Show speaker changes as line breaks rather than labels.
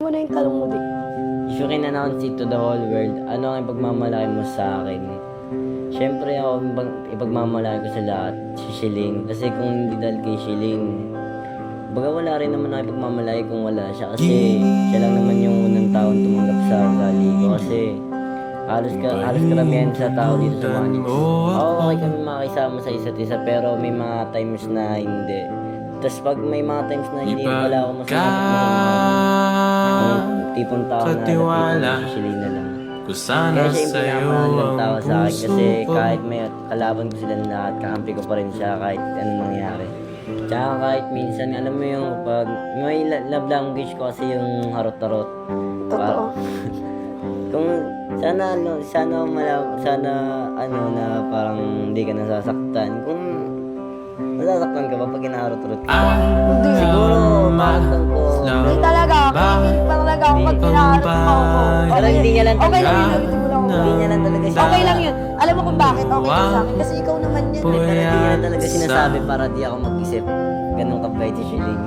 mo na yung talong mo, di.
If you can announce it to the whole world, ano ang ipagmamalaki mo sa akin? Siyempre ako ipagmamalaki ko sa lahat, si Shiling. Kasi kung hindi dahil kay Shiling, baga wala rin naman ako ipagmamalaki kung wala siya. Kasi siya lang naman yung unang taong tumanggap sa ugali ko. Kasi halos karamihan sa tao dito sa Manix. Okay kami makisama sa isa't isa, pero may mga times na hindi. Tapos pag may mga times na hindi, wala ako tipong tao na tipong Shiling na lang. Kaya siya yung pinakamahalang tao sa akin kasi kahit may kalaban ko sila lahat, kakampi ko pa rin siya kahit anong mangyari. Tsaka kahit minsan, alam mo yung pag may love language ko kasi yung harot-harot.
Totoo.
Kung sana na parang hindi ka nasasaktan. Kung nasasaktan ka ba pag inaharot-harot ka?
Hindi.
Siguro makaktan ko.
Hindi talaga. Kinig pa talaga ako pag pinaharap mo ako.
Pero hindi niya lang
Okay
talaga.
lang yun. Ulitin mo lang ako.
Hindi niya lang talaga siya.
Okay lang yun. Alam mo kung bakit okay lang sa akin? Kasi ikaw naman yan.
Pero hindi niya lang talaga sinasabi para di ako mag-isip. Ganun kabait si Shiling.